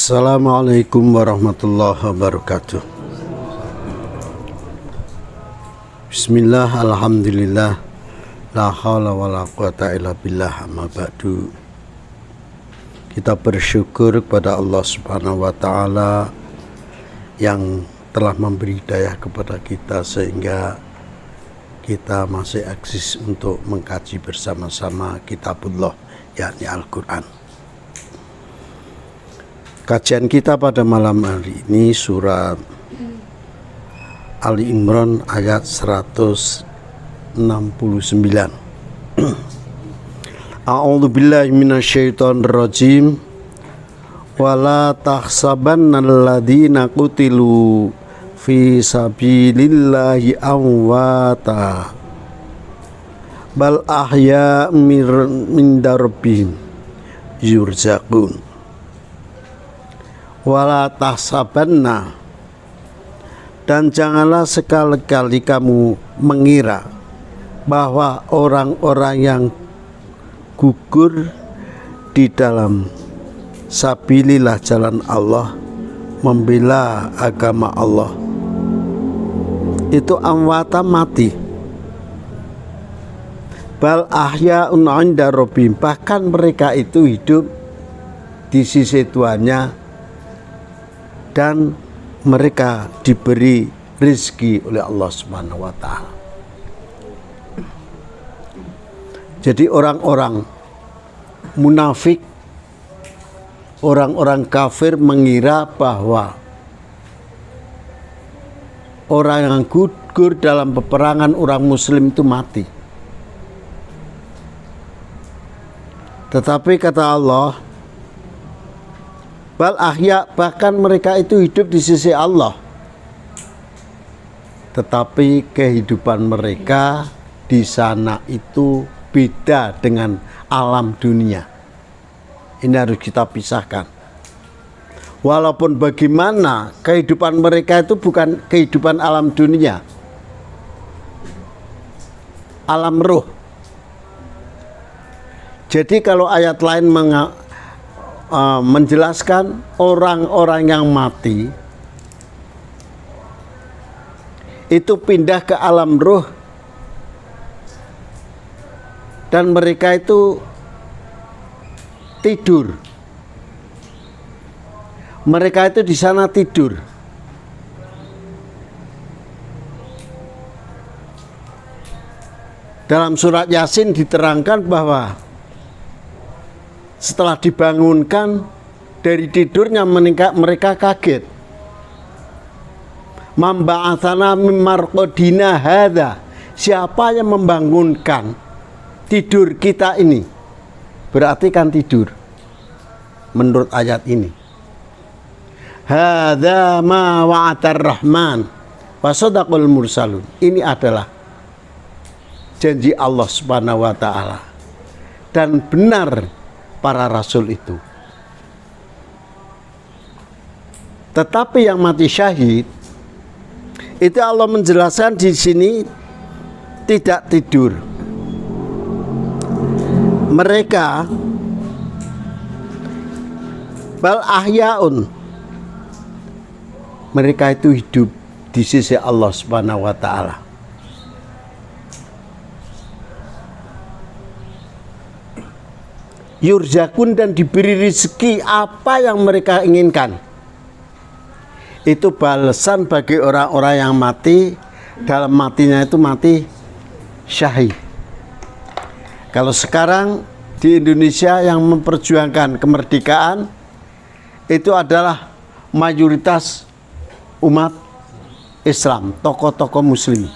Assalamualaikum warahmatullahi wabarakatuh. Bismillah, alhamdulillah, la haula wa la quwata illa billah, amma ba'du. Kita bersyukur kepada Allah Subhanahu wa Ta'ala yang telah memberi hidayah kepada kita sehingga kita masih eksis untuk mengkaji bersama-sama kitabullah, yakni Al-Quran. Kajian kita pada malam hari ini surat Ali Imran ayat 169. A'udzu billahi minasyaitonir rajim. Wala tahsabannal ladzina qutilu fi sabilillahi amwata bal ahya min rabbihim yurzaqun. Wala tahsabanna, dan janganlah sekali-kali kamu mengira bahwa orang-orang yang gugur di dalam sabilillah, jalan Allah, membela agama Allah, itu amwata, mati. Bal ahya'un 'inda rabbihim, bahkan mereka itu hidup di sisi Tuhannya dan mereka diberi rezeki oleh Allah Subhanahu wa Ta'ala. Jadi orang-orang munafik, orang-orang kafir mengira bahwa orang yang gugur dalam peperangan orang muslim itu mati. Tetapi kata Allah, bal ahya, bahkan mereka itu hidup di sisi Allah, tetapi kehidupan mereka di sana itu beda dengan alam dunia. Ini harus kita pisahkan. Walaupun bagaimana kehidupan mereka itu bukan kehidupan alam dunia, alam ruh. Jadi kalau ayat lain menjelaskan orang-orang yang mati itu pindah ke alam ruh dan mereka itu tidur. Mereka itu di sana tidur. Dalam surat Yasin diterangkan bahwa setelah dibangunkan dari tidurnya mereka kaget. Mamba'atsana mim marqadina hadza, siapa yang membangunkan tidur kita ini? Berarti kan tidur menurut ayat ini. Hadza ma wa'atar rahman wa sadaqal mursalun. Ini adalah janji Allah Subhanahu wa Ta'ala dan benar para rasul itu. Tetapi yang mati syahid itu Allah menjelaskan di sini tidak tidur. Mereka bal ahya'un, mereka itu hidup di sisi Allah Subhanahu wa Ta'ala. Yurzakun, dan diberi rezeki apa yang mereka inginkan. Itu balasan bagi orang-orang yang mati, dalam matinya itu mati syahid. Kalau sekarang di Indonesia yang memperjuangkan kemerdekaan itu adalah mayoritas umat Islam, tokoh-tokoh muslim.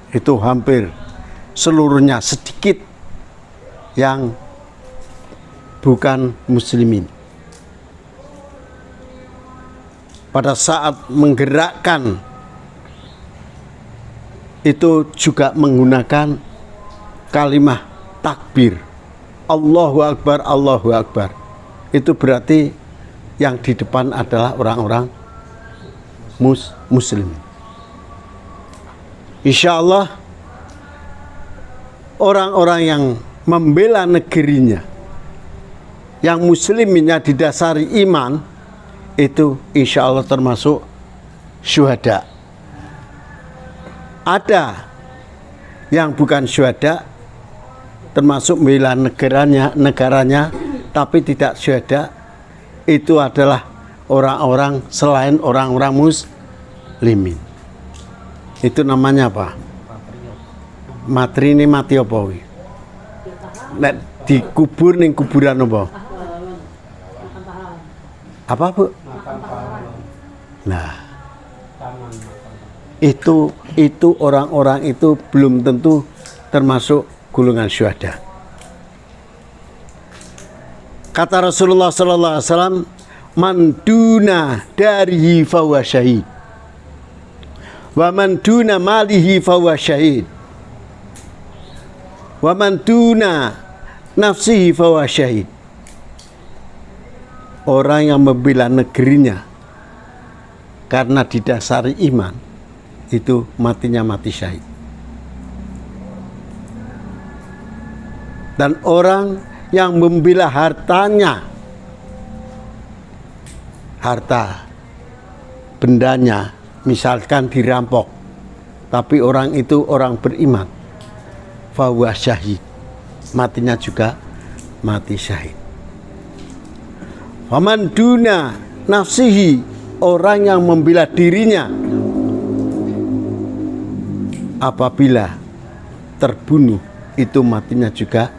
Itu hampir seluruhnya, sedikit yang bukan muslimin. Pada saat menggerakkan itu juga menggunakan kalimah takbir, Allahu Akbar, Allahu Akbar. Itu berarti yang di depan adalah orang-orang muslim. Insya Allah orang-orang yang membela negerinya yang muslimnya didasari iman, itu insya Allah termasuk syuhada. Ada yang bukan syuhada, termasuk membela negaranya, tapi tidak syuhada, itu adalah orang-orang selain orang-orang muslimin. Itu namanya apa? Matri ini mati apa? Nek dikubur ning kuburan apa? Apa, Bu? Nah, itu orang-orang itu belum tentu termasuk golongan syuhada. Kata Rasulullah sallallahu alaihi wasallam, "Man duna darihi fahuwa syahid. Wa man duna malihi fahuwa syahid. Wa man duna nafsihi fahuwa syahid." Orang yang membela negerinya karena didasari iman, itu matinya mati syahid. Dan orang yang membela hartanya, harta bendanya misalkan dirampok, tapi orang itu orang beriman, fahuwa syahid, matinya juga mati syahid. Waman duna nafsihi, orang yang membela dirinya apabila terbunuh, itu matinya juga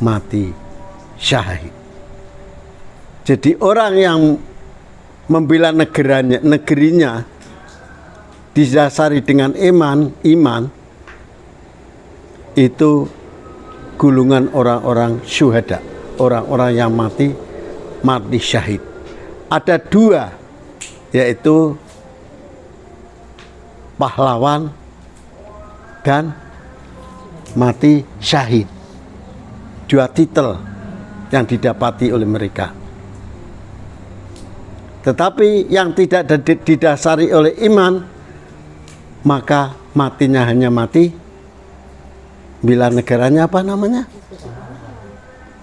mati syahid. Jadi orang yang membela negerinya didasari dengan iman, itu golongan orang-orang syuhada, orang-orang yang mati syahid. Ada dua, yaitu pahlawan dan mati syahid. Dua titel yang didapati oleh mereka. Tetapi yang tidak didasari oleh iman, maka matinya hanya mati bila negaranya apa namanya?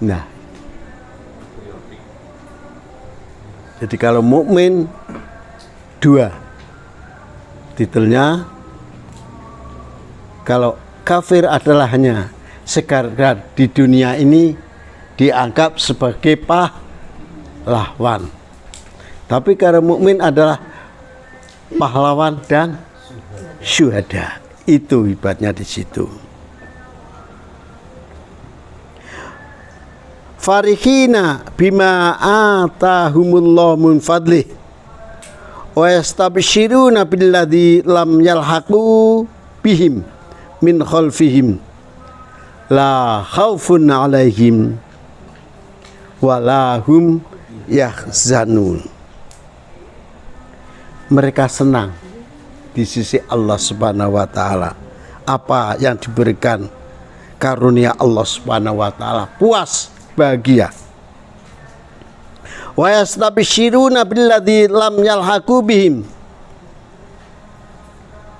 Nah, jadi kalau mukmin dua titelnya, kalau kafir adalah hanya sekadar di dunia ini dianggap sebagai pahlawan. Tapi kalau mukmin adalah pahlawan dan syuhada. Itu hebatnya di situ. Farihina bima atahumullah min fadlih wa yastabshiruna billadzi lam yalhaqu bihim min khalfihim la khaufun alaihim wa la hum yahzanun. Mereka senang di sisi Allah Subhanahu wa taala apa yang diberikan karunia Allah Subhanahu wa taala, puas, bahagia. Wa yastabshiruna billadzi lam yalhaqu bihim,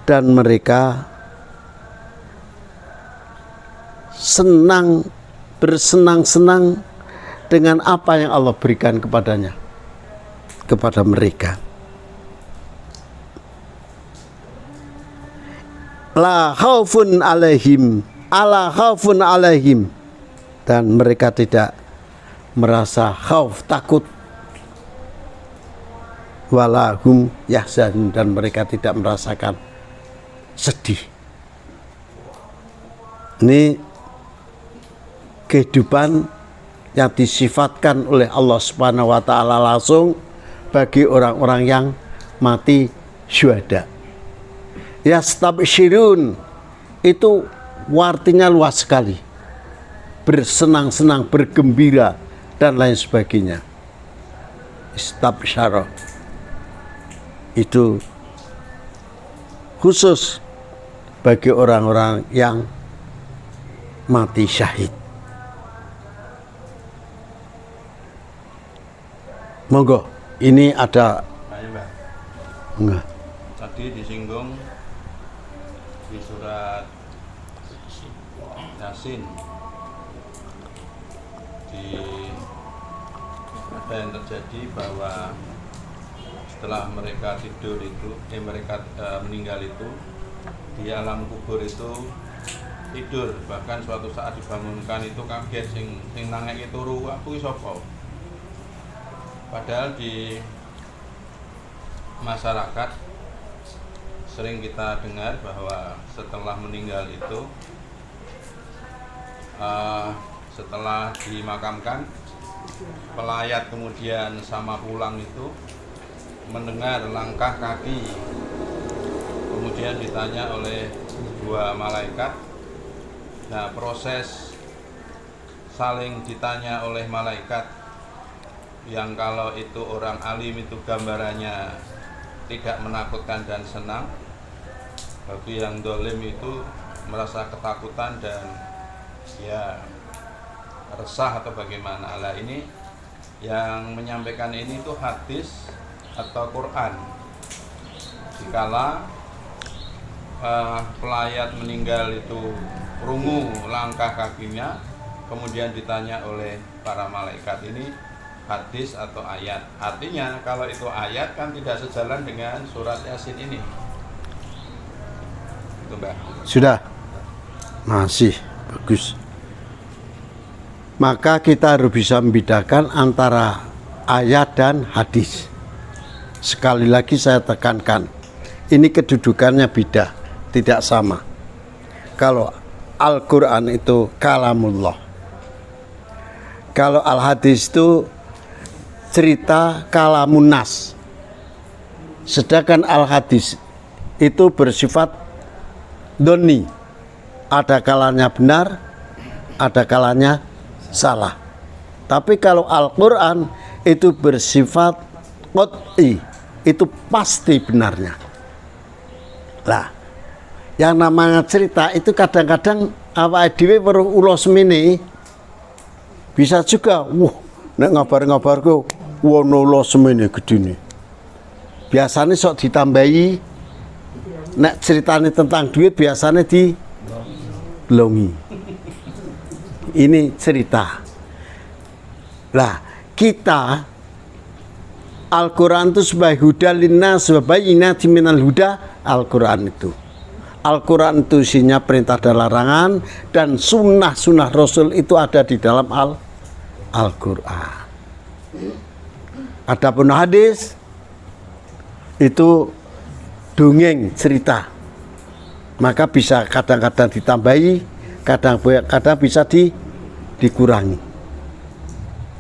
dan mereka senang, bersenang-senang dengan apa yang Allah berikan kepadanya, kepada mereka. La khaufun alaihim, ala khaufun alaihim, dan mereka tidak merasa khauf, takut, walahum yahzanun, dan mereka tidak merasakan sedih. Ini kehidupan yang disifatkan oleh Allah Subhanahu wa taala langsung bagi orang-orang yang mati syuhada. Yastabshirun itu artinya luas sekali, bersenang-senang, bergembira, dan lain sebagainya. Istabsyara itu khusus bagi orang-orang yang mati syahid. Monggo, ini ada. Enggak. Tadi disinggung di surat Yasin di ada yang terjadi bahwa setelah mereka tidur itu, meninggal itu, di alam kubur itu tidur, bahkan suatu saat dibangunkan itu kaget sing nangek turu, aku sapa. Padahal di masyarakat sering kita dengar bahwa setelah meninggal itu, setelah dimakamkan, pelayat kemudian sama pulang itu mendengar langkah kaki, kemudian ditanya oleh dua malaikat. Nah, proses saling ditanya oleh malaikat yang kalau itu orang alim itu gambarannya tidak menakutkan dan senang, bagi yang dolim itu merasa ketakutan dan ya resah atau bagaimana. Lah ini yang menyampaikan ini itu hadis atau Quran. Dikala pelayat meninggal itu rungu langkah kakinya, kemudian ditanya oleh para malaikat, ini hadis atau ayat. Artinya kalau itu ayat kan tidak sejalan dengan surat Yasin ini. Itu Mbak. Sudah? Masih bagus. Maka kita harus bisa membedakan antara ayat dan hadis. Sekali lagi saya tekankan, ini kedudukannya beda, tidak sama. Kalau Al-Quran itu kalamullah, kalau Al-Hadis itu cerita kalamun nas. Sedangkan Al-Hadis itu bersifat doni, ada kalanya benar, ada kalanya salah. Tapi kalau Al-Quran itu bersifat qat'i, itu pasti benarnya. Lah, yang namanya cerita itu kadang-kadang awake dhewe weruh ula semene bisa juga, nek ngabar-ngabarku wono ula semene gedene. Biasanya sok ditambahi, nek ceritanya tentang duit biasanya dilongi. Ini cerita. Lah, kita Al-Quran itu sebagai huda linnas wa bayyinatin minal huda. Al-Quran itu isinya perintah dan larangan, dan sunnah Rasul itu ada di dalam Al-Quran. Adapun hadis itu dongeng cerita, maka bisa kadang-kadang ditambahi, kadang bisa dikurangi.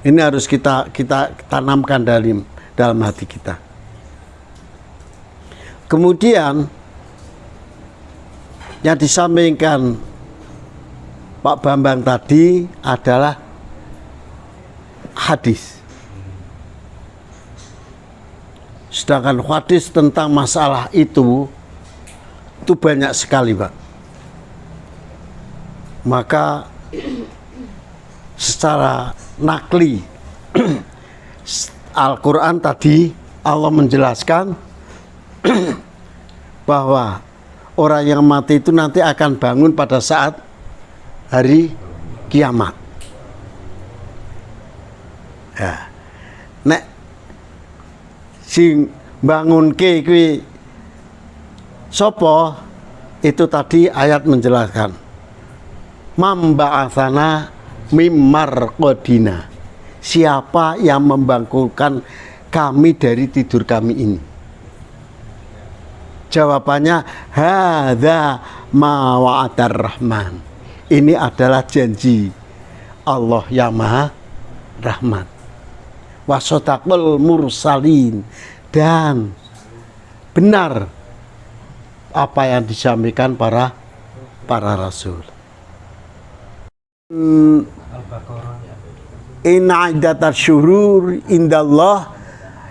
Ini harus kita tanamkan dalam hati kita. Kemudian yang disampaikan Pak Bambang tadi adalah hadis. Sedangkan hadis tentang masalah itu banyak sekali, Pak. Maka secara nakli Al-Quran tadi Allah menjelaskan bahwa orang yang mati itu nanti akan bangun pada saat hari kiamat. Ya. Nek sing bangunke kuwi sapa? Itu tadi ayat menjelaskan. Mamba'atsana mimmar qadina. Siapa yang membangkitkan kami dari tidur kami ini? Jawabannya hadza ma wa'adar rahman. Ini adalah janji Allah yang Maha Rahman. Wa sadaqal mursalin, dan benar apa yang disampaikan para rasul. Inna iddatas syuhur indallah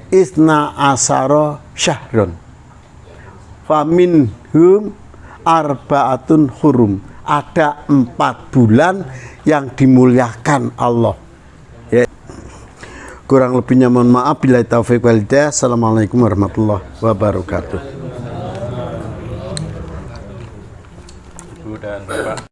isna asara syahrun. Faminhum arba'atun hurum. Ada 4 bulan yang dimuliakan Allah. Ya. Kurang lebihnya mohon maaf. Billahi taufiq wal hidayah. Assalamualaikum warahmatullahi wabarakatuh. Ibu dan Bapak.